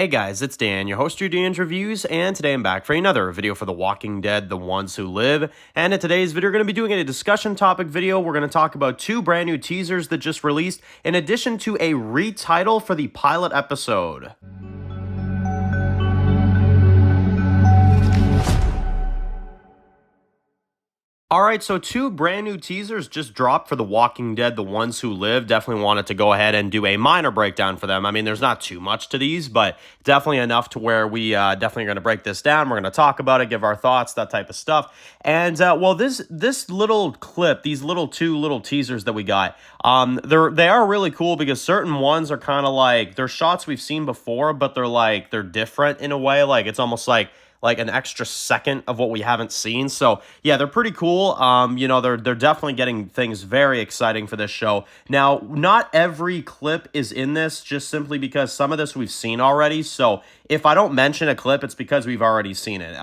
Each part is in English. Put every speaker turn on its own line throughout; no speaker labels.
Hey guys, it's Dan, your host of Dan's Reviews, and today I'm back for another video for The Walking Dead, The Ones Who Live. And in today's video, we're going to be doing a discussion topic video. We're going to talk about two brand new teasers that just released, in addition to a retitle for the pilot episode. Alright, so two brand new teasers just dropped for The Walking Dead, The Ones Who Live. Definitely wanted to go ahead and do a minor breakdown for them. I mean, there's not too much to these, but definitely enough to where we definitely are going to break this down. We're going to talk about it, give our thoughts, that type of stuff. And, well, this little clip, these two little teasers that we got, they are really cool because certain ones are kind of like, they're shots we've seen before, but they're different in a way. Like, it's almost like an extra second of what we haven't seen. So yeah, they're pretty cool. They're definitely getting things very exciting for this show. Now, not every clip is in this, just simply because some of this we've seen already. So if I don't mention a clip, it's because we've already seen it.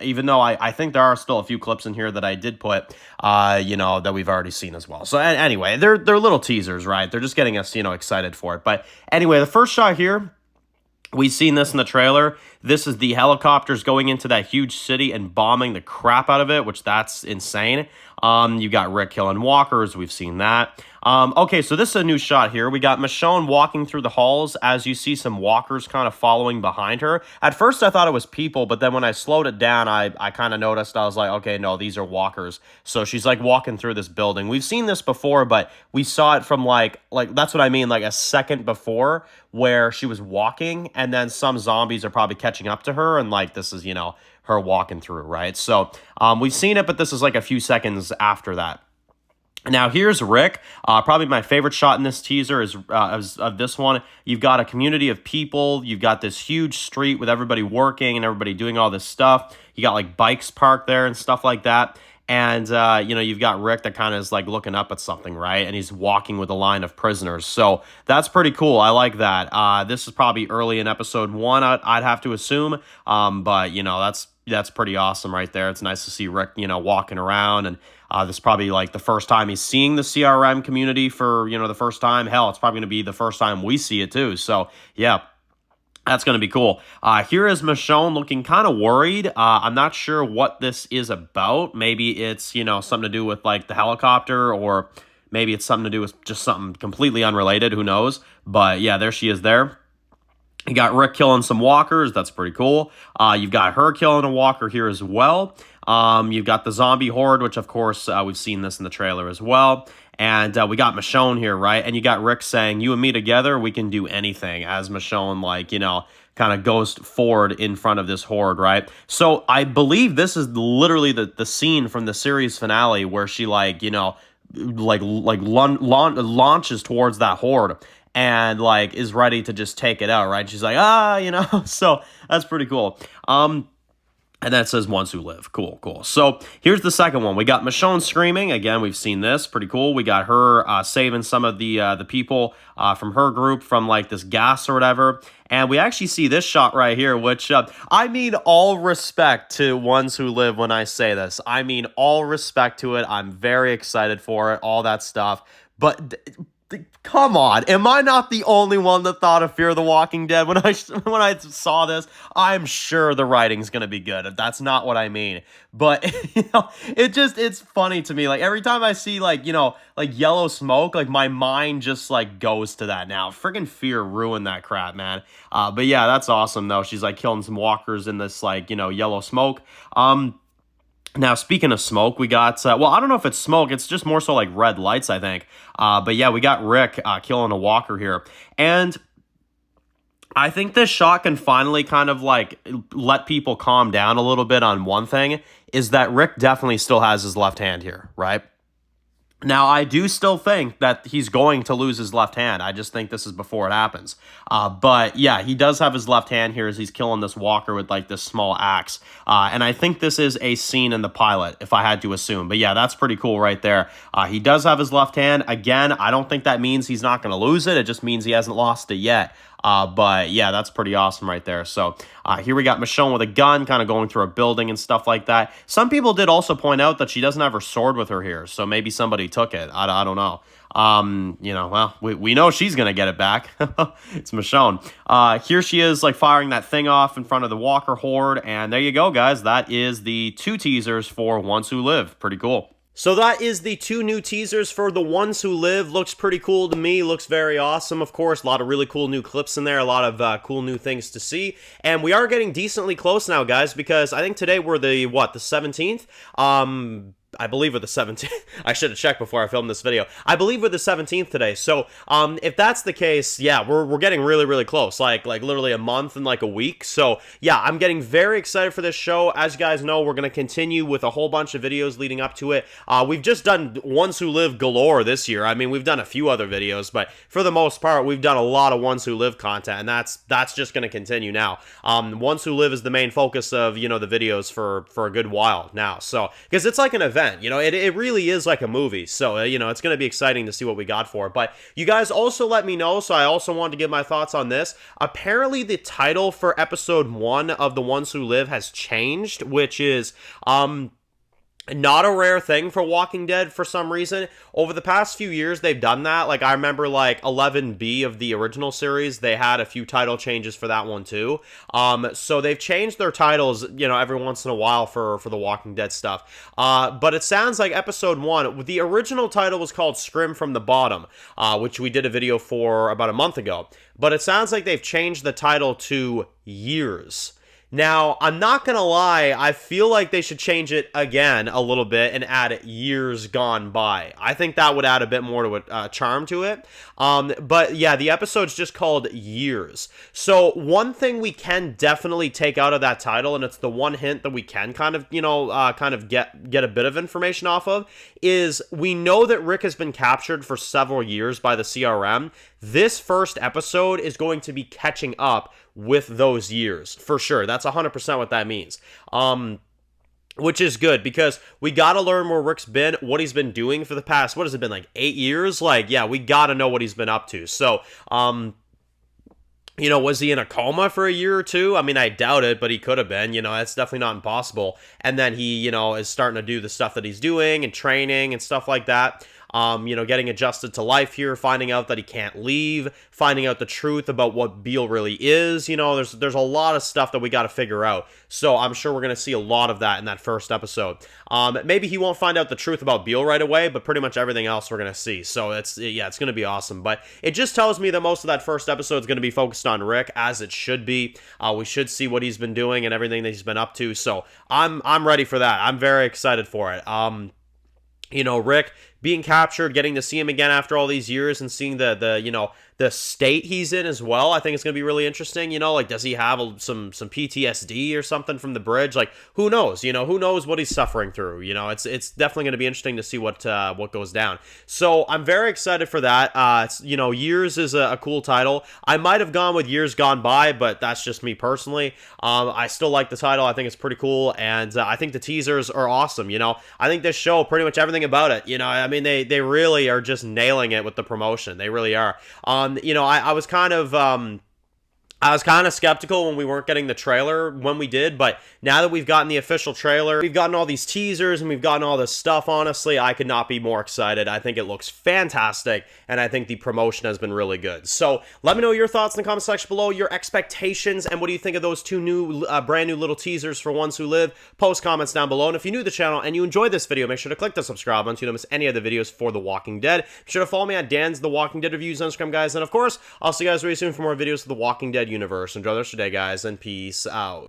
Even though I think there are still a few clips in here that I did put, that we've already seen as well. So anyway, they're little teasers, right? They're just getting us, excited for it. But anyway, the first shot here, we've seen this in the trailer. This is the helicopters going into that huge city and bombing the crap out of it, which that's insane. You got Rick killing walkers. We've seen that. Okay, so this is a new shot here. We got Michonne walking through the halls as you see some walkers kind of following behind her. At first, I thought it was people, but then when I slowed it down, I kind of noticed. I was like, okay, no, these are walkers. So she's like walking through this building. We've seen this before, but we saw it from like that's what I mean, like a second before, where she was walking, and then some zombies are probably catching up to her, and like this is, her walking through, right? So we've seen it, but this is like a few seconds after that. Now, here's Rick. Probably my favorite shot in this teaser is of this one. You've got a community of people. You've got this huge street with everybody working and everybody doing all this stuff. You got like bikes parked there and stuff like that. And, you've got Rick that kind of is like looking up at something, right? And he's walking with a line of prisoners. So that's pretty cool. I like that. This is probably early in episode 1, I'd have to assume. But, that's pretty awesome right there. It's nice to see Rick, walking around. And this is probably like the first time he's seeing the CRM community for, the first time. Hell, it's probably going to be the first time we see it too. So, yeah. That's going to be cool. Here is Michonne looking kind of worried. I'm not sure what this is about. Maybe it's, something to do with like the helicopter, or maybe it's something to do with just something completely unrelated. Who knows? But yeah, there she is there. You got Rick killing some walkers. That's pretty cool. You've got her killing a walker here as well. You've got the zombie horde, which of course we've seen this in the trailer as well. And we got Michonne here, right? And you got Rick saying, "You and me together, we can do anything," as Michonne, kind of goes forward in front of this horde, right? So I believe this is literally the scene from the series finale where she launches towards that horde and is ready to just take it out, right? She's like, so that's pretty cool. And that says Ones Who Live. Cool. So here's the second one. We got Michonne screaming. Again, we've seen this. Pretty cool. We got her saving some of the people from her group from this gas or whatever. And we actually see this shot right here, which I mean all respect to Ones Who Live when I say this. I mean all respect to it. I'm very excited for it, all that stuff. But come on, am I not the only one that thought of Fear the Walking Dead when I saw this? I'm sure the writing's gonna be good. That's not what I mean, but it's funny to me. Like every time I see yellow smoke, my mind just goes to that. Now, friggin' Fear ruined that crap, man. But yeah, that's awesome though. She's killing some walkers in this yellow smoke. Now, speaking of smoke, we got, I don't know if it's smoke. It's just more so red lights, I think. But yeah, we got Rick killing a walker here. And I think this shot can finally kind of let people calm down a little bit on one thing, is that Rick definitely still has his left hand here, right? Now, I do still think that he's going to lose his left hand. I just think this is before it happens. But yeah, he does have his left hand here as he's killing this walker with this small axe. And I think this is a scene in the pilot, if I had to assume. But yeah, that's pretty cool right there. He does have his left hand. Again, I don't think that means he's not going to lose it. It just means he hasn't lost it yet. But yeah, that's pretty awesome right there. So here we got Michonne with a gun kind of going through a building and stuff like that. Some people did also point out that she doesn't have her sword with her here. So maybe somebody took it. I don't know. Well, we know she's going to get it back. It's Michonne. Here she is, like, firing that thing off in front of the Walker Horde, and there you go, guys. That is the 2 teasers for Ones Who Live. Pretty cool. So that is the 2 new teasers for The Ones Who Live. Looks pretty cool to me. Looks very awesome, of course. A lot of really cool new clips in there. A lot of cool new things to see. And we are getting decently close now, guys, because I think today we're the 17th? I believe we're the 17th. I should have checked before I filmed this video. I believe we're the 17th today. So, if that's the case, yeah, we're getting really, really close. Like literally a month and like a week. So, yeah, I'm getting very excited for this show. As you guys know, we're going to continue with a whole bunch of videos leading up to it. We've just done Ones Who Live galore this year. I mean, we've done a few other videos, but for the most part, we've done a lot of Ones Who Live content, and that's just going to continue now. Ones Who Live is the main focus of, the videos for a good while now. So, because it's like an event. It really is like a movie. So, it's going to be exciting to see what we got for it. But you guys also let me know, so I also wanted to give my thoughts on this. Apparently, the title for episode 1 of The Ones Who Live has changed, which is, not a rare thing for Walking Dead for some reason. Over the past few years, they've done that. Like, I remember, 11B of the original series, they had a few title changes for that one, too. So they've changed their titles, every once in a while for the Walking Dead stuff. But it sounds like episode 1, the original title was called Scrim from the Bottom, which we did a video for about a month ago. But it sounds like they've changed the title to Years. Now, I'm not going to lie, I feel like they should change it again a little bit and add Years Gone By. I think that would add a bit more to it, charm to it. But yeah, the episode's just called Years. So one thing we can definitely take out of that title, and it's the one hint that we can kind of get a bit of information off of, is we know that Rick has been captured for several years by the CRM. This first episode is going to be catching up with those years, for sure. That's 100% what that means. Which is good, because we gotta learn where Rick's been, what he's been doing for the past, what has it been, 8 years? Yeah, we gotta know what he's been up to. So, was he in a coma for a year or two? I mean, I doubt it, but he could have been. That's definitely not impossible. And then he, is starting to do the stuff that he's doing and training and stuff like that. Getting adjusted to life here, finding out that he can't leave, finding out the truth about what Beale really is. There's a lot of stuff that we got to figure out. So I'm sure we're going to see a lot of that in that first episode. Maybe he won't find out the truth about Beale right away, but pretty much everything else we're going to see. So it's going to be awesome. But it just tells me that most of that first episode is going to be focused on Rick, as it should be. We should see what he's been doing and everything that he's been up to. So I'm ready for that. I'm very excited for it. Rick being captured, getting to see him again after all these years and seeing the state he's in as well, I think it's going to be really interesting. Does he have some PTSD or something from the bridge? Who knows? Who knows what he's suffering through? It's definitely going to be interesting to see what goes down. So I'm very excited for that. Years is a cool title. I might have gone with Years Gone By, but that's just me personally. I still like the title. I think it's pretty cool, and I think the teasers are awesome. I think this show, pretty much everything about it, I mean, they really are just nailing it with the promotion. They really are. I was kind of skeptical when we weren't getting the trailer when we did, but now that we've gotten the official trailer, we've gotten all these teasers, and we've gotten all this stuff, honestly, I could not be more excited. I think it looks fantastic, and I think the promotion has been really good. So let me know your thoughts in the comment section below, your expectations, and what do you think of those 2 new, brand new little teasers for Ones Who Live? Post comments down below, and if you're new to the channel and you enjoyed this video, make sure to click the subscribe button so you don't miss any of the videos for The Walking Dead. Be sure to follow me at Dan's The Walking Dead Reviews on Instagram, guys, and of course, I'll see you guys really soon for more videos of The Walking Dead universe. Enjoy the rest of your day, guys, and peace out.